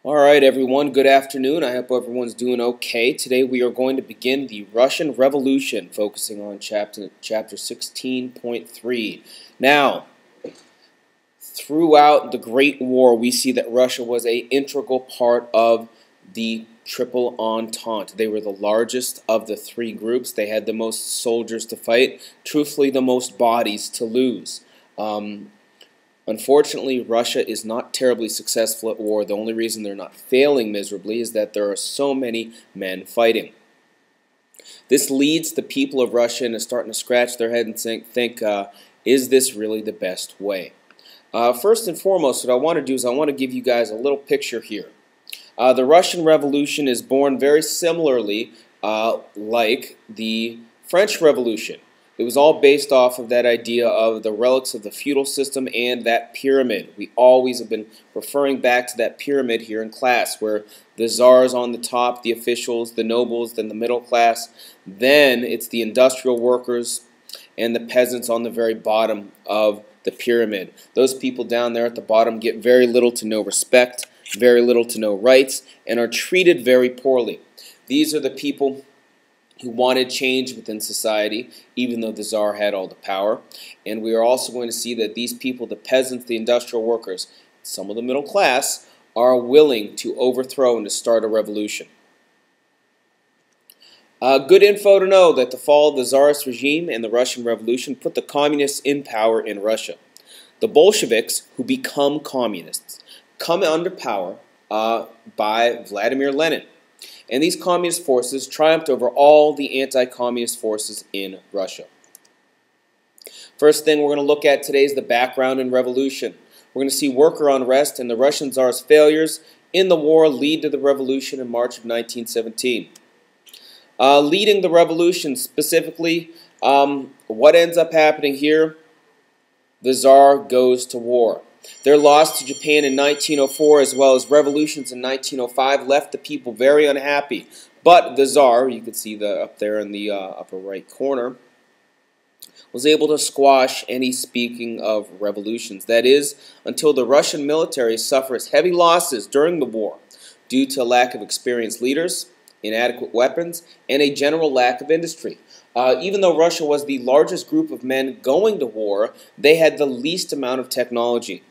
All right, everyone, good afternoon. I hope everyone's doing okay. Today we are going to begin the Russian Revolution, focusing on chapter 16.3. Now, throughout the Great War, we see that Russia was an integral part of the Triple Entente. They were the largest of the three groups. They had the most soldiers to fight, truthfully the most bodies to lose. Unfortunately, Russia is not terribly successful at war. The only reason they're not failing miserably is that there are so many men fighting. This leads the people of Russia into starting to scratch their head and think, is this really the best way? First and foremost, what I want to do is I want to give you guys a little picture here. The Russian Revolution is born very similarly like the French Revolution. It was all based off of that idea of the relics of the feudal system and that pyramid. We always have been referring back to that pyramid here in class, where the czars on the top, the officials, the nobles, then the middle class. Then it's the industrial workers and the peasants on the very bottom of the pyramid. Those people down there at the bottom get very little to no respect, very little to no rights, and are treated very poorly. These are the people who wanted change within society, even though the Tsar had all the power. And we are also going to see that these people, the peasants, the industrial workers, some of the middle class, are willing to overthrow and to start a revolution. Good info to know that the fall of the Tsarist regime and the Russian Revolution put the communists in power in Russia. The Bolsheviks, who become communists, come under power by Vladimir Lenin. And these communist forces triumphed over all the anti-communist forces in Russia. First thing we're going to look at today is the background in revolution. We're going to see worker unrest and the Russian Tsar's failures in the war lead to the revolution in March of 1917. Leading the revolution specifically, what ends up happening here? The Tsar goes to war. Their loss to Japan in 1904, as well as revolutions in 1905, left the people very unhappy. But the Tsar, you can see up there in the upper right corner, was able to squash any speaking of revolutions. That is, until the Russian military suffers heavy losses during the war due to a lack of experienced leaders, inadequate weapons, and a general lack of industry. Even though Russia was the largest group of men going to war, they had the least amount of technology.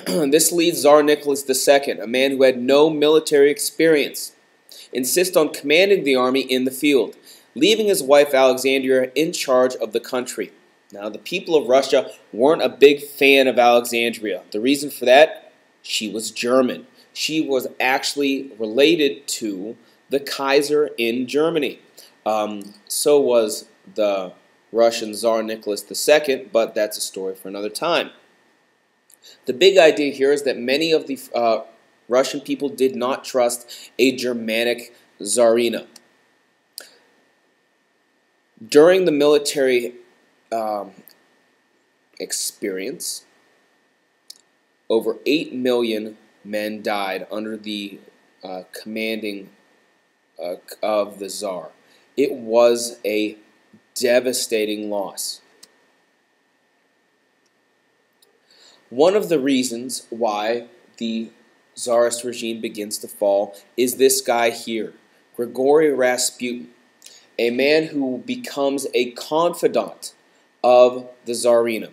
This leads Tsar Nicholas II, a man who had no military experience, insist on commanding the army in the field, leaving his wife Alexandria in charge of the country. Now, the people of Russia weren't a big fan of Alexandria. The reason for that? She was German. She was actually related to the Kaiser in Germany. So was the Russian Tsar Nicholas II, but that's a story for another time. The big idea here is that many of the Russian people did not trust a Germanic Tsarina. During the military experience, over 8 million men died under the commanding of the Tsar. It was a devastating loss. One of the reasons why the Tsarist regime begins to fall is this guy here, Grigory Rasputin, a man who becomes a confidant of the Tsarina.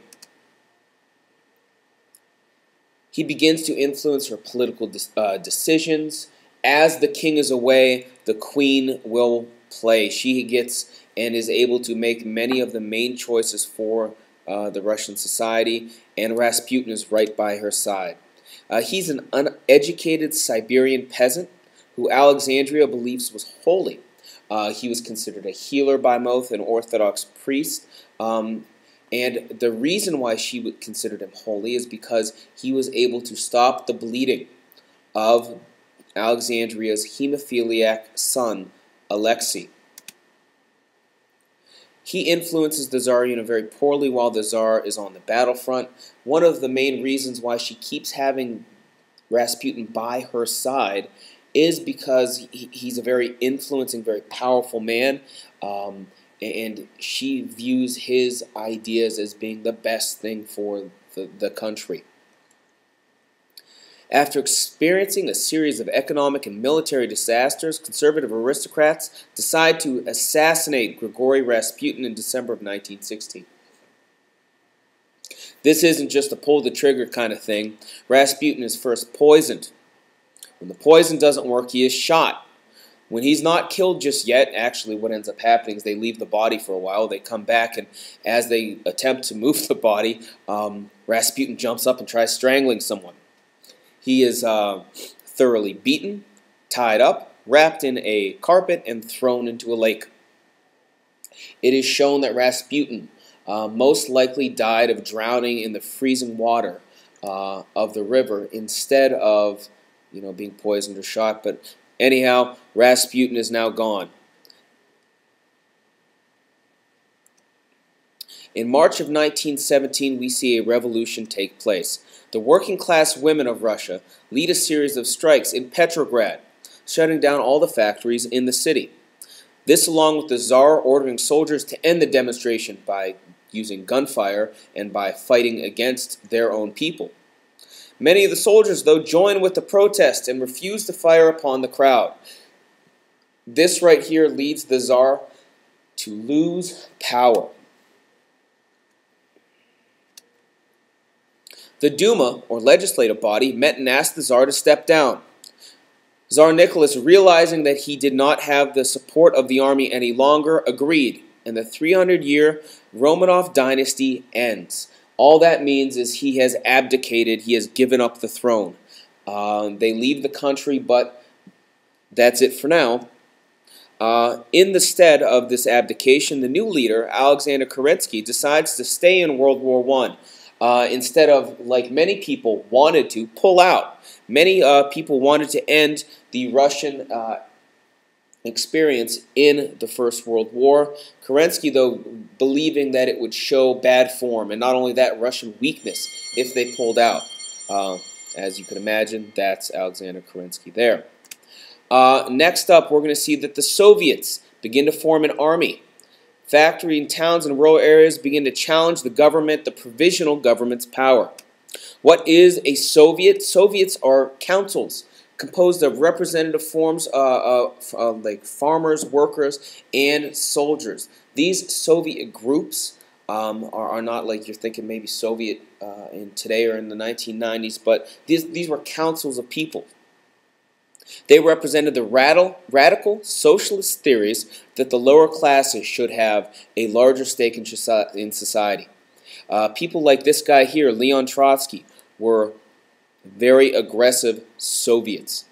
He begins to influence her political decisions. As the king is away, the queen will play. She gets and is able to make many of the main choices for the Russian society, and Rasputin is right by her side. He's an uneducated Siberian peasant who Alexandria believes was holy. He was considered a healer by most, an Orthodox priest. And the reason why she considered him holy is because he was able to stop the bleeding of Alexandria's hemophiliac son, Alexei. He influences the Tsarina very poorly while the Tsar is on the battlefront. One of the main reasons why she keeps having Rasputin by her side is because he's a very influencing, very powerful man, and she views his ideas as being the best thing for the country. After experiencing a series of economic and military disasters, conservative aristocrats decide to assassinate Grigory Rasputin in December of 1916. This isn't just a pull the trigger kind of thing. Rasputin is first poisoned. When the poison doesn't work, he is shot. When he's not killed just yet, actually what ends up happening is they leave the body for a while. They come back, and as they attempt to move the body, Rasputin jumps up and tries strangling someone. He is thoroughly beaten, tied up, wrapped in a carpet, and thrown into a lake. It is shown that Rasputin most likely died of drowning in the freezing water of the river instead of, being poisoned or shot. But anyhow, Rasputin is now gone. In March of 1917, we see a revolution take place. The working-class women of Russia lead a series of strikes in Petrograd, shutting down all the factories in the city. This, along with the Tsar ordering soldiers to end the demonstration by using gunfire and by fighting against their own people. Many of the soldiers, though, join with the protest and refuse to fire upon the crowd. This right here leads the Tsar to lose power. The Duma, or legislative body, met and asked the Tsar to step down. Tsar Nicholas, realizing that he did not have the support of the army any longer, agreed, and the 300-year Romanov dynasty ends. All that means is he has abdicated, he has given up the throne. They leave the country, but that's it for now. In the stead of this abdication, the new leader, Alexander Kerensky, decides to stay in World War I. Instead of, like many people wanted to, pull out. Many people wanted to end the Russian experience in the First World War. Kerensky, though, believing that it would show bad form, and not only that, Russian weakness if they pulled out. As you can imagine, that's Alexander Kerensky there. Next up, we're going to see that the Soviets begin to form an army. Factory towns and rural areas begin to challenge the government, the provisional government's power. What is a Soviet? Soviets are councils composed of representative forms like farmers, workers, and soldiers. These Soviet groups are not like you're thinking maybe Soviet in today or in the 1990s, but these were councils of people. They represented the radical socialist theories that the lower classes should have a larger stake in society. People like this guy here, Leon Trotsky, were very aggressive Soviets.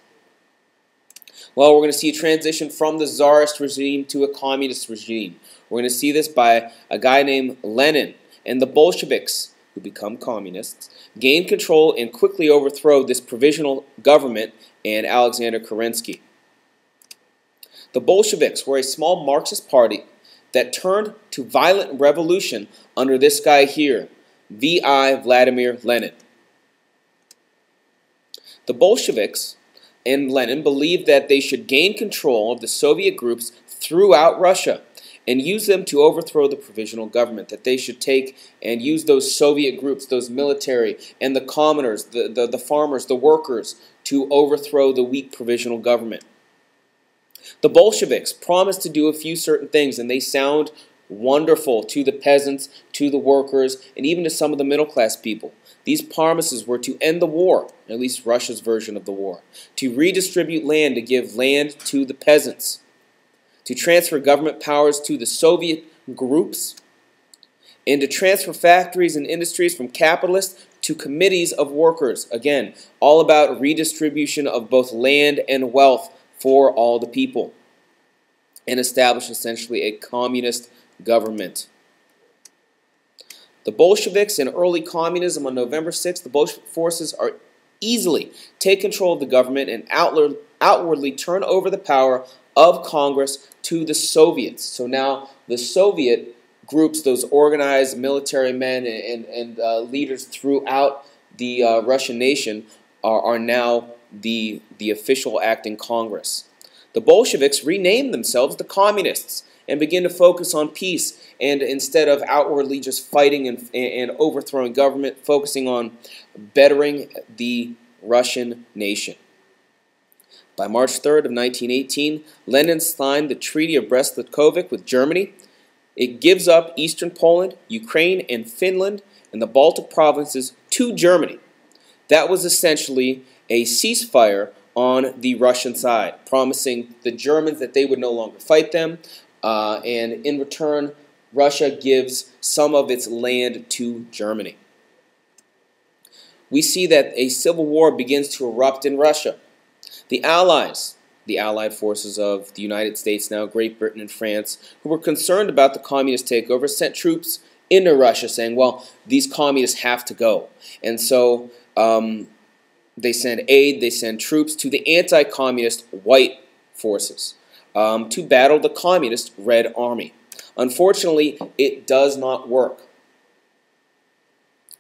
Well, we're going to see a transition from the Tsarist regime to a communist regime. We're going to see this by a guy named Lenin, and the Bolsheviks, who become communists, gain control and quickly overthrow this provisional government and Alexander Kerensky. The Bolsheviks were a small Marxist party that turned to violent revolution under this guy here, V.I. Vladimir Lenin. The Bolsheviks and Lenin believed that they should gain control of the Soviet groups throughout Russia and use them to overthrow the provisional government, that they should take and use those Soviet groups, those military, and the commoners, the farmers, the workers, to overthrow the weak provisional government. The Bolsheviks promised to do a few certain things, and they sound wonderful to the peasants, to the workers, and even to some of the middle-class people. These promises were to end the war, at least Russia's version of the war, to redistribute land, to give land to the peasants, to transfer government powers to the Soviet groups, and to transfer factories and industries from capitalists to committees of workers. Again, all about redistribution of both land and wealth for all the people, and establish essentially a communist government. The Bolsheviks and early communism on November 6th, the Bolshevik forces are easily take control of the government and outwardly turn over the power of Congress to the Soviets. So now the Soviet groups, those organized military men and leaders throughout the Russian nation are now the official acting Congress. The Bolsheviks renamed themselves the Communists and begin to focus on peace, and instead of outwardly just fighting and overthrowing government, focusing on bettering the Russian nation. By March 3rd of 1918, Lenin signed the Treaty of Brest-Litovsk with Germany. It gives up eastern Poland, Ukraine, and Finland, and the Baltic provinces to Germany. That was essentially a ceasefire on the Russian side, promising the Germans that they would no longer fight them, and in return, Russia gives some of its land to Germany. We see that a civil war begins to erupt in Russia. The Allies, the allied forces of the United States now, Great Britain and France, who were concerned about the communist takeover, sent troops into Russia saying, well, these communists have to go. And so they send aid, they send troops to the anti-communist white forces to battle the communist Red Army. Unfortunately, it does not work.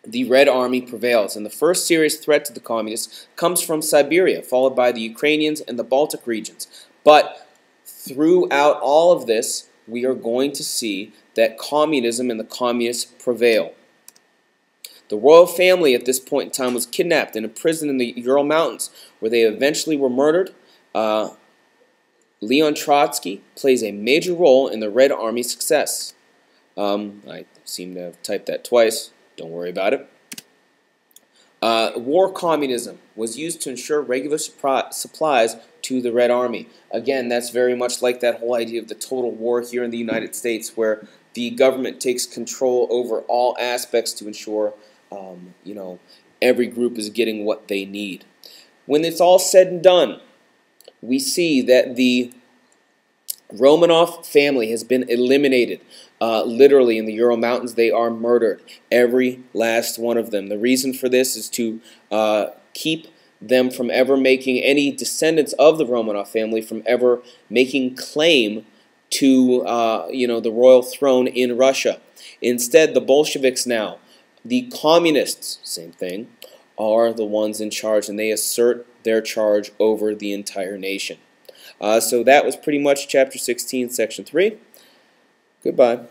The Red Army prevails, and the first serious threat to the communists comes from Siberia, followed by the Ukrainians and the Baltic regions. But throughout all of this, we are going to see that communism and the communists prevail. The royal family at this point in time was kidnapped and imprisoned in the Ural Mountains, where they eventually were murdered. Leon Trotsky plays a major role in the Red Army's success. I seem to have typed that twice. Don't worry about it. War communism was used to ensure regular supplies to the Red Army. Again, that's very much like that whole idea of the total war here in the United States, where the government takes control over all aspects to ensure, every group is getting what they need. When it's all said and done, we see that the Romanov family has been eliminated. Literally in the Ural Mountains, they are murdered, every last one of them. The reason for this is to keep them from ever making any descendants of the Romanov family from ever making claim to the royal throne in Russia. Instead, the Bolsheviks now, the communists, same thing, are the ones in charge, and they assert their charge over the entire nation. So that was pretty much Chapter 16, Section 3. Goodbye.